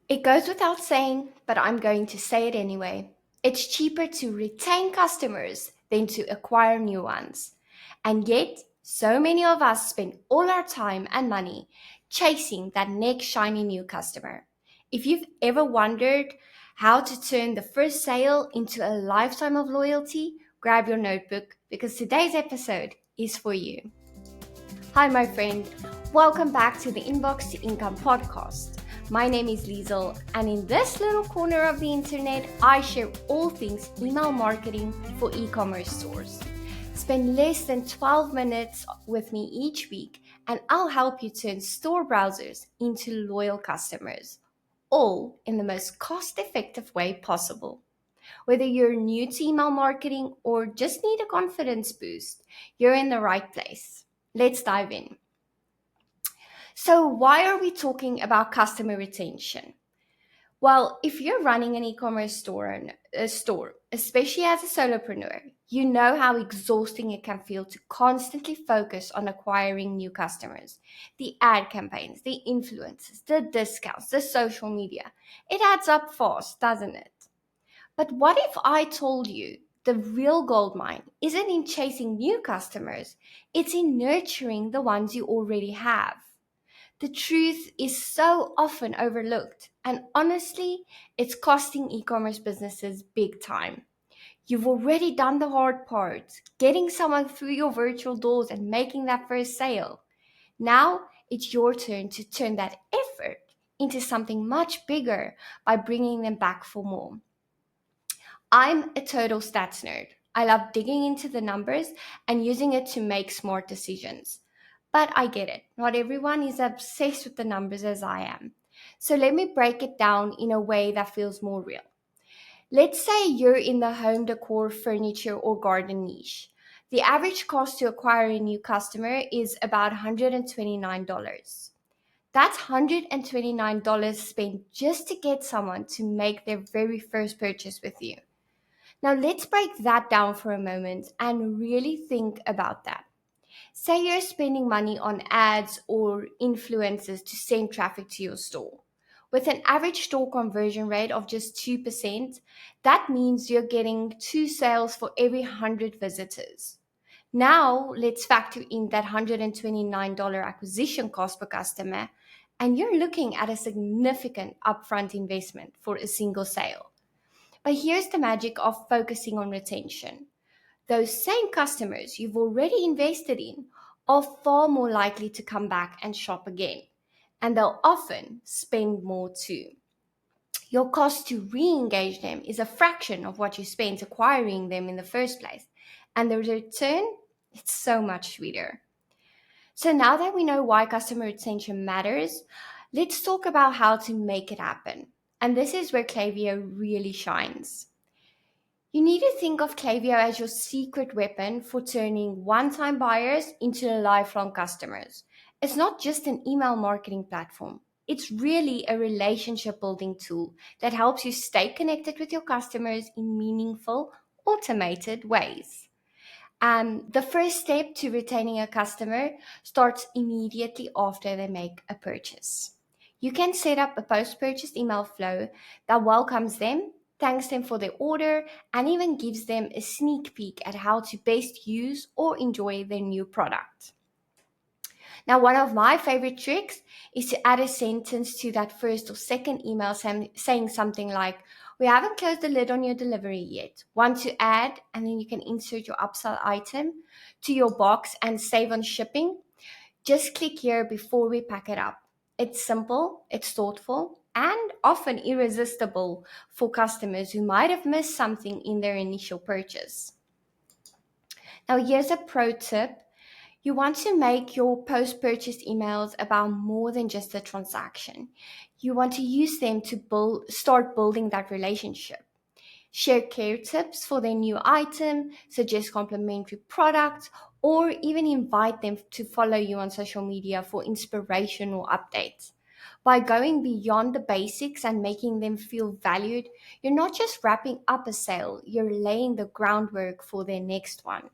It goes without saying, but I'm going to say it anyway. It's cheaper to retain customers than to acquire new ones. And yet, so many of us spend all our time and money chasing that next shiny new customer. If you've ever wondered how to turn the first sale into a lifetime of loyalty, grab your notebook because today's episode is for you. Hi, my friend. Welcome back to the Inbox to Income podcast. My name is Liesel, and in this little corner of the internet, I share all things email marketing for e-commerce stores. Spend less than 12 minutes with me each week, and I'll help you turn store browsers into loyal customers, all in the most cost-effective way possible. Whether you're new to email marketing or just need a confidence boost, you're in the right place. Let's dive in. So, why are we talking about customer retention? Well, if you're running an e-commerce store, especially as a solopreneur, you know how exhausting it can feel to constantly focus on acquiring new customers. The ad campaigns, the influencers, the discounts, the social media. It adds up fast, doesn't it? But what if I told you the real gold mine isn't in chasing new customers, it's in nurturing the ones you already have? The truth is so often overlooked, and honestly, it's costing e-commerce businesses big time. You've already done the hard part, getting someone through your virtual doors and making that first sale. Now it's your turn to turn that effort into something much bigger by bringing them back for more. I'm a total stats nerd. I love digging into the numbers and using it to make smart decisions. But I get it. Not everyone is obsessed with the numbers as I am. So let me break it down in a way that feels more real. Let's say you're in the home decor, furniture, or garden niche. The average cost to acquire a new customer is about $129. That's $129 spent just to get someone to make their very first purchase with you. Now, let's break that down for a moment and really think about that. Say you're spending money on ads or influencers to send traffic to your store. With an average store conversion rate of just 2%, that means you're getting two sales for every 100 visitors. Now, let's factor in that $129 acquisition cost per customer, and you're looking at a significant upfront investment for a single sale. But here's the magic of focusing on retention. Those same customers you've already invested in are far more likely to come back and shop again. And they'll often spend more too. Your cost to re engage them is a fraction of what you spent acquiring them in the first place. And the return, it's so much sweeter. So now that we know why customer retention matters, let's talk about how to make it happen. And this is where Klaviyo really shines. You need to think of Klaviyo as your secret weapon for turning one-time buyers into lifelong customers. It's not just an email marketing platform. It's really a relationship building tool that helps you stay connected with your customers in meaningful, automated ways. The first step to retaining a customer starts immediately after they make a purchase. You can set up a post-purchase email flow that welcomes them, thanks them for their order, and even gives them a sneak peek at how to best use or enjoy their new product. Now, one of my favorite tricks is to add a sentence to that first or second email saying something like, "We haven't closed the lid on your delivery yet. Want to add?" And then you can insert your upsell item to your box and save on shipping. Just click here before we pack it up. It's simple, it's thoughtful, and often irresistible for customers who might have missed something in their initial purchase. Now, here's a pro tip. You want to make your post-purchase emails about more than just a transaction. You want to use them to start building that relationship. Share care tips for their new item, suggest complimentary products, or even invite them to follow you on social media for inspirational updates. By going beyond the basics and making them feel valued, you're not just wrapping up a sale, you're laying the groundwork for their next one.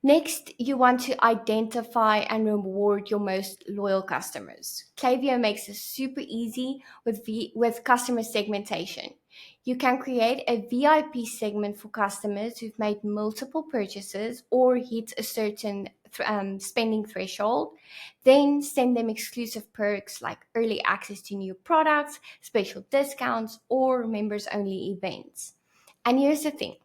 Next, you want to identify and reward your most loyal customers. Klaviyo makes this super easy with customer segmentation. You can create a VIP segment for customers who've made multiple purchases or hit a certain spending threshold. Then send them exclusive perks like early access to new products, special discounts, or members only events. And here's the thing,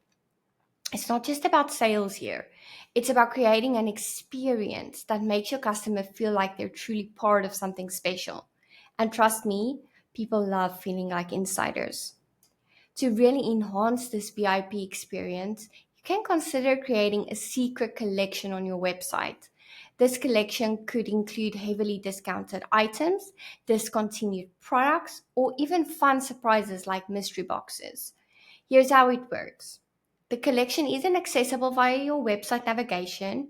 it's not just about sales here. It's about creating an experience that makes your customer feel like they're truly part of something special. And trust me, people love feeling like insiders. To really enhance this VIP experience, you can consider creating a secret collection on your website. This collection could include heavily discounted items, discontinued products, or even fun surprises like mystery boxes. Here's how it works. The collection isn't accessible via your website navigation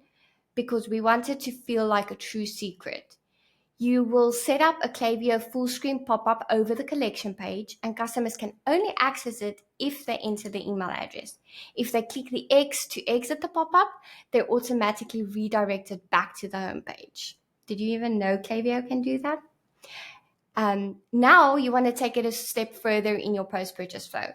because we want it to feel like a true secret. You will set up a Klaviyo full screen pop-up over the collection page, and customers can only access it if they enter the email address. If they click the X to exit the pop-up, they're automatically redirected back to the home page. Did you even know Klaviyo can do that? Now you want to take it a step further in your post-purchase flow.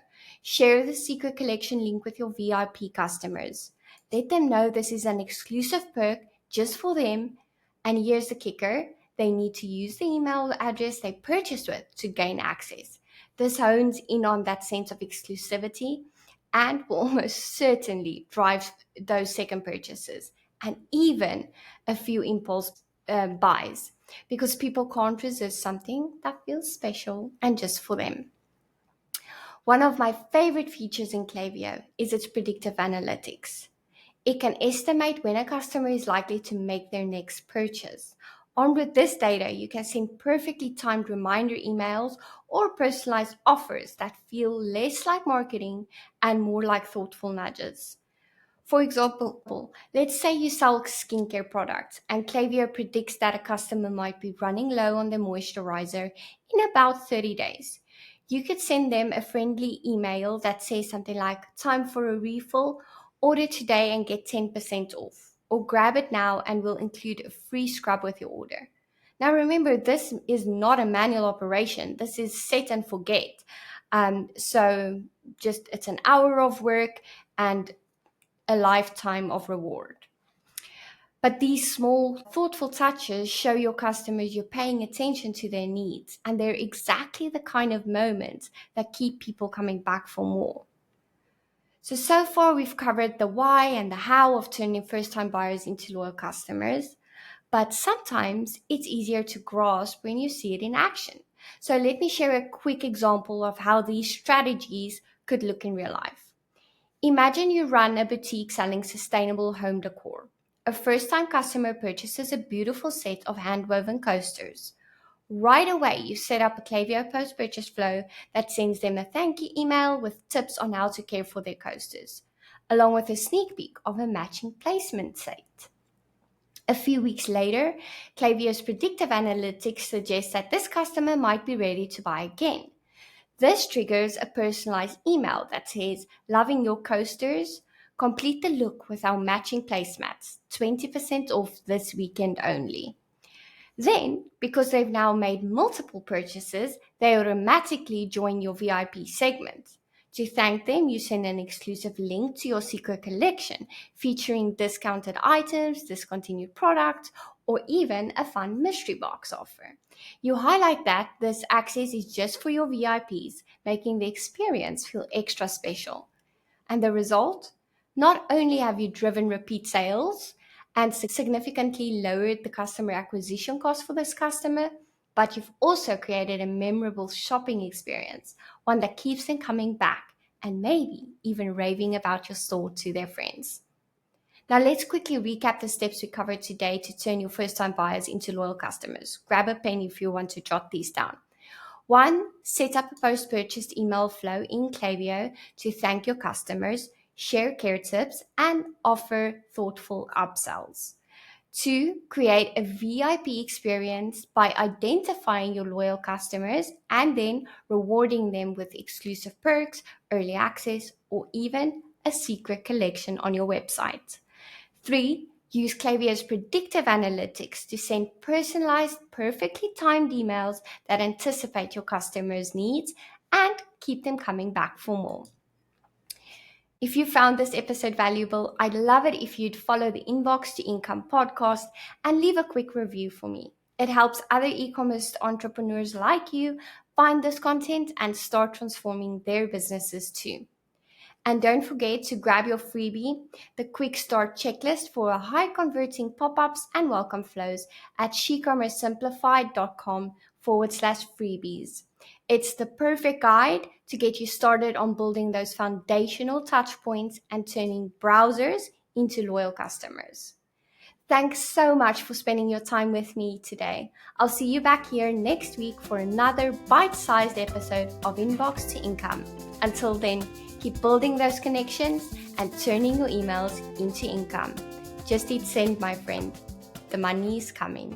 Share the secret collection link with your VIP customers. Let them know this is an exclusive perk just for them. And here's the kicker, they need to use the email address they purchased with to gain access. This hones in on that sense of exclusivity and will almost certainly drive those second purchases and even a few impulse buys, because people can't resist something that feels special and just for them. One of my favorite features in Klaviyo is its predictive analytics. It can estimate when a customer is likely to make their next purchase. Armed with this data, you can send perfectly timed reminder emails or personalized offers that feel less like marketing and more like thoughtful nudges. For example, let's say you sell skincare products and Klaviyo predicts that a customer might be running low on their moisturizer in about 30 days. You could send them a friendly email that says something like, time for a refill, order today and get 10% off, or grab it now and we'll include a free scrub with your order. Now remember, this is not a manual operation. This is set and forget. So just it's an hour of work and a lifetime of reward. But these small, thoughtful touches show your customers you're paying attention to their needs, and they're exactly the kind of moments that keep people coming back for more. So far we've covered the why and the how of turning first-time buyers into loyal customers, but sometimes it's easier to grasp when you see it in action. So let me share a quick example of how these strategies could look in real life. Imagine you run a boutique selling sustainable home decor. A first-time customer purchases a beautiful set of hand-woven coasters. Right away, you set up a Klaviyo post-purchase flow that sends them a thank you email with tips on how to care for their coasters, along with a sneak peek of a matching placement set. A few weeks later, Klaviyo's predictive analytics suggests that this customer might be ready to buy again. This triggers a personalized email that says, loving your coasters? Complete the look with our matching placemats, 20% off this weekend only. Then, because they've now made multiple purchases, they automatically join your VIP segment. To thank them, you send an exclusive link to your secret collection featuring discounted items, discontinued products, or even a fun mystery box offer. You highlight that this access is just for your VIPs, making the experience feel extra special. And the result? Not only have you driven repeat sales and significantly lowered the customer acquisition cost for this customer, but you've also created a memorable shopping experience, one that keeps them coming back and maybe even raving about your store to their friends. Now let's quickly recap the steps we covered today to turn your first-time buyers into loyal customers. Grab a pen if you want to jot these down. 1. Set up a post-purchase email flow in Klaviyo to thank your customers, share care tips, and offer thoughtful upsells. 2. Create a VIP experience by identifying your loyal customers and then rewarding them with exclusive perks, early access, or even a secret collection on your website. 3. Use Klaviyo's predictive analytics to send personalized, perfectly timed emails that anticipate your customers' needs and keep them coming back for more. If you found this episode valuable, I'd love it if you'd follow the Inbox to Income podcast and leave a quick review for me. It helps other e-commerce entrepreneurs like you find this content and start transforming their businesses too. And don't forget to grab your freebie, the Quick Start Checklist for a high converting pop-ups and welcome flows at shecommercesimplified.com/freebies. It's the perfect guide to get you started on building those foundational touch points and turning browsers into loyal customers. Thanks so much for spending your time with me today. I'll see you back here next week for another bite-sized episode of Inbox to Income. Until then, keep building those connections and turning your emails into income. Just hit send, my friend. The money is coming.